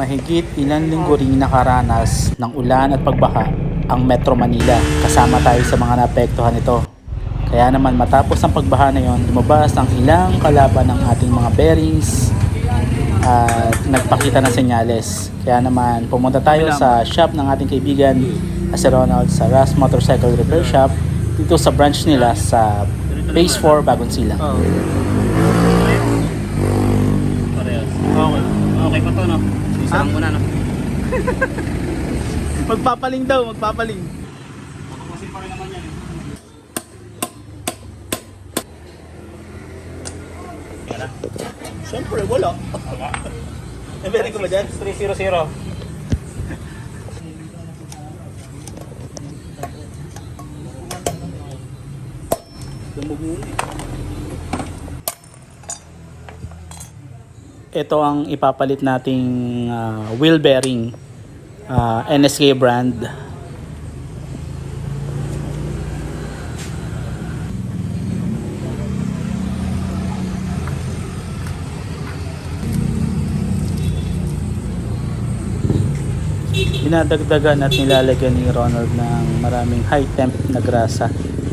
Mahigit ilang linggo ring nakaranas ng ulan at pagbaha ang Metro Manila. Kasama tayo sa mga naapektuhan nito. Kaya naman matapos ang pagbaha na yon, lumabas ang ilang kalaban ng ating mga bearings at nagpakita ng senyales. Kaya naman pumunta tayo sa shop ng ating kaibigan si Ronald sa Ras Motorcycle Repair Shop dito sa branch nila sa Phase 4 Bagong Silang. Okay pa to, no? Isang muna, no? Magpapaling daw, magpapaling. Matukusin pa rin naman yan, eh. Yan na. Siyempre, wala. Nabirin ko ba dyan? 300. Dumog muna eh. Ito ang ipapalit nating wheel bearing, NSK brand. Dinadagdagan at nilalagyan ni Ronald ng maraming high temp na grasa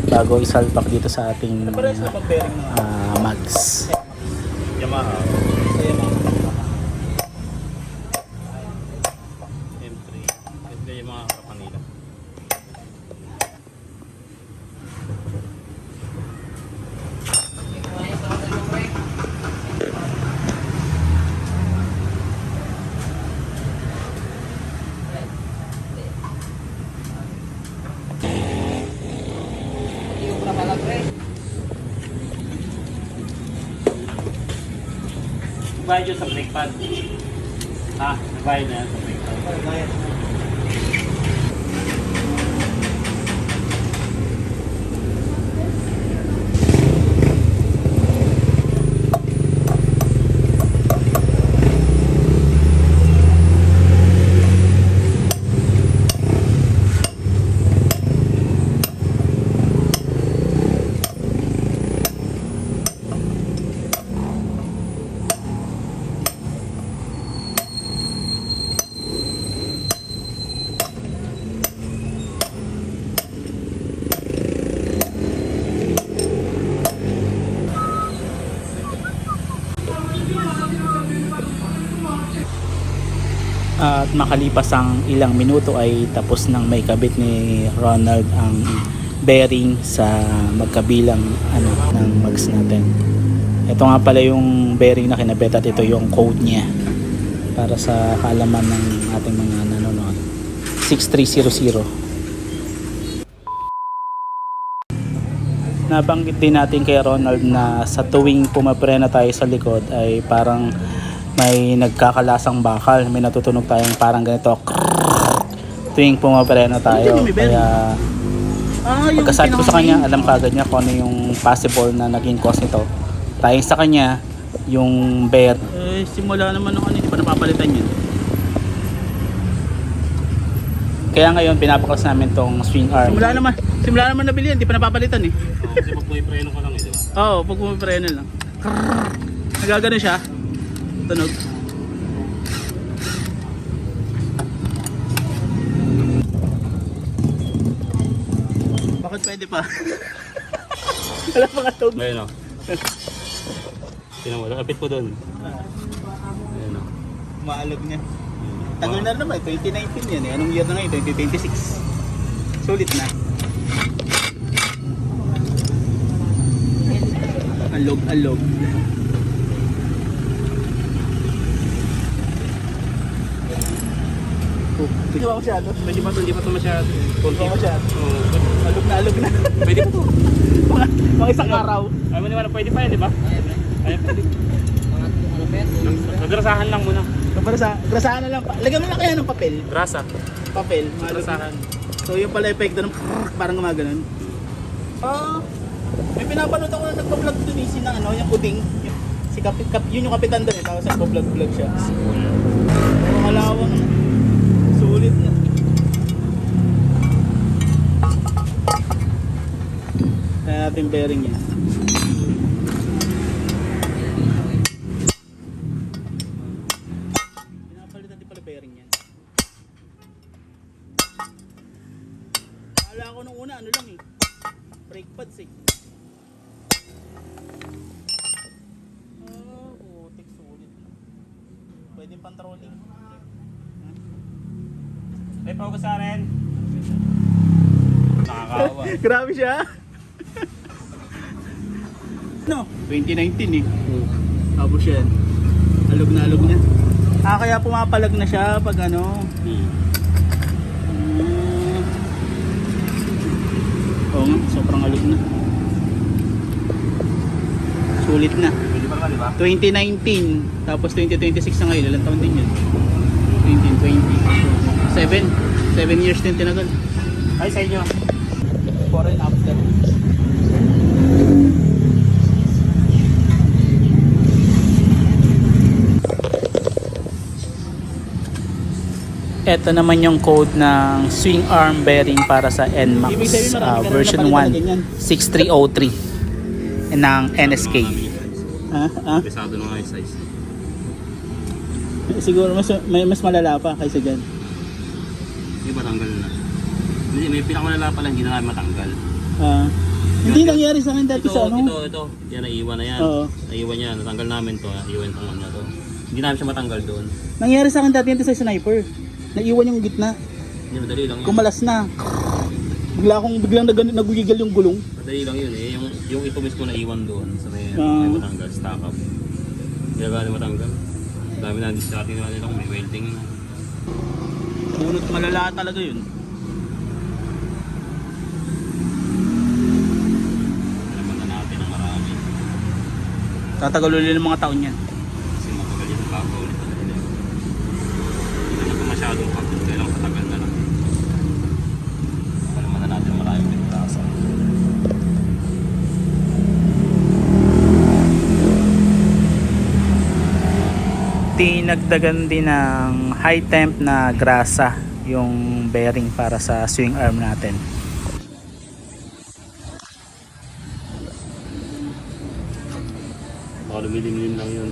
bago isalpak dito sa ating mags. Yamaha. M3. Ito yung mga kapanila. Nagbayad yun sa brake pad. Nagbayad na yan sa brake pad. At makalipas ang ilang minuto ay tapos nang may kabit ni Ronald ang bearing sa magkabilang ng mags natin. Ito nga pala yung bearing na kinabit at ito yung code niya para sa kaalaman ng ating mga nanonood. 6300. Nabanggit din natin kay Ronald na sa tuwing pumaprena tayo sa likod ay parang may nagkakalasang bakal, may natutunog tayong parang ganito tuwing pumapreno tayo. Kaya pagkasabi ko sa kanya, alam kagad niya kung ano yung possible na naging cause nito. Tayo sa kanya yung bear Simula naman ng hindi pa napapalitan yun. kaya ngayon pinapaklas namin tong swing arm. Simula naman nabili yan, hindi pa napapalitan eh. Kasi pag pumipreno ka lang eh, diba? Oo, pag pumipreno lang nagagano siya, tunog. Bakit pwede pa? Wala pa katog. Ayun o. Tinan mo, lapit po doon. Ayun o. Maalog niya. Tagal na naman, 2019 yan eh. Anong year na ngayon? 2026. Sulit na. Alog. Hindi ba masyado? Hindi pa ito masyado. Hindi ba masyado? Oo. Alog na. Pwede pa ito. Mga isang araw. Ay mo naman, pwede pa yan, di ba? Ay, pwede. Gagrasahan lang muna. Grasahan na lang. Lagyan mo lang kaya ng papel. Grasa. Papel. Grasahan. So yung pala epekto ng parang gumaganon. May pinapanood ako na nagpa-vlog dun eh, yung puting. Yun yung kapitan doon eh, tapos nagpa-vlog siya. Malawang na. Sulit na. Kaya natin bearing yan. Pinapalitan din pala brake pads eh. Putik, sulit. Pwede pang trolling. May focus sa rin. Nakakawa. Grabe siya. No, 2019 eh. Tapos yan. Alog na alog na. Kaya pumapalag na siya pag ano. Oo nga, sobrang alog na. Sulit na. Pwede pa naman, di ba? 2019, tapos 2026 na ngayon. Ilang taon din yun? 1920. 7 years din tinagal. Ay, sa inyo. Before and after. Ito naman yung code ng swing arm bearing para sa NMAX Ibig sabihin, marami ka na version napalitan na ganyan. 1 6303 ng NSK. Pesado na nga yung size. Siguro mas malala pa kaysa dyan. Hindi matanggal na. Hindi, may pinakamalala pa lang, hindi na namin matanggal. Hindi nangyari sa akin dati sa ano. Ito. Yan, naiiwan na yan. Oo. Naiiwan yan. Natanggal namin to. Naiiwan itong ano to. Hindi namin siya matanggal doon. Nangyari sa akin dati yan sa sniper. Naiwan yung gitna. Hindi, madali lang yun. Kumalas na. Biglang nagugigal yung gulong. Madali lang yun eh. Yung ito mismo naiwan doon sa may matanggal, stock up. Hindi na matanggal. Dami na sa atin nila kung may welding na. Bunot malala talaga yun. Naman na natin ang marami. Tatagal ulit ng mga taon yan. Kasi matagal yung bago ulit na nila. Hindi na ito masyadong pagod. Kailang katagal na lang. Naman na natin ang maraming pinagkasa. Tinagdagan din ng high temp na grasa yung bearing para sa swing arm natin. Baka lumilim-lim lang yun.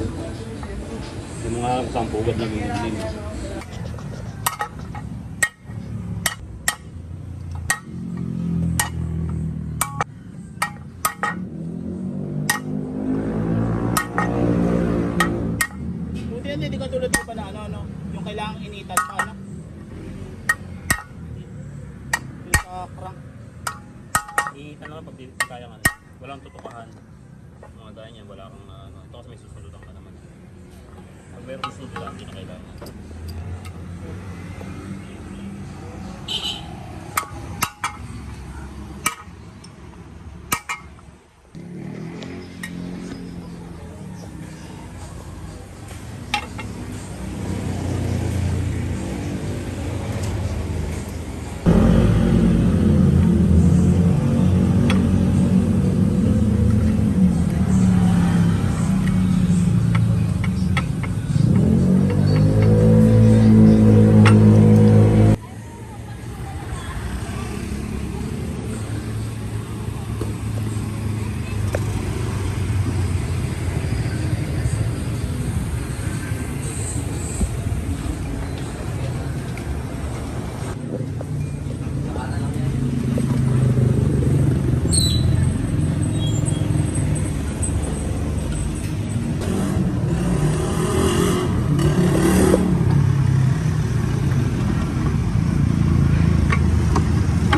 Yung mga sampugat lang lumilim. Buti yan, hindi ka tulad ko pa na ano, yung kailangang initan pa ano. Yung sa crank. Iitan lang pag di kaya nga. Walang tutukahan. Mga dahil niya, wala kang ano. Ito kasi may susundutan ka naman. Pag meron susundutan, hindi na kailangan.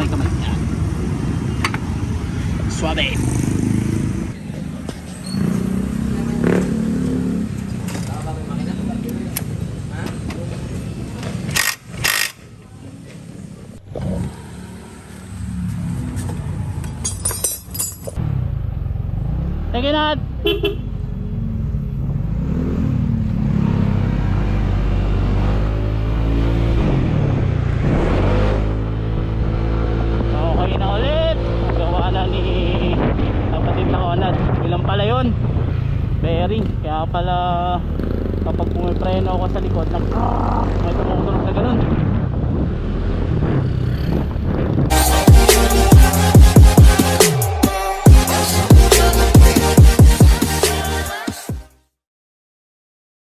Kamay niya. Suave. Thank you, Nat. Okay na ulit. Gawa na ni kapatid na Onad. Ilan pala yun? Bearing. Kaya pala kapag pumipreno ako sa likod, may tumutunog na ganun.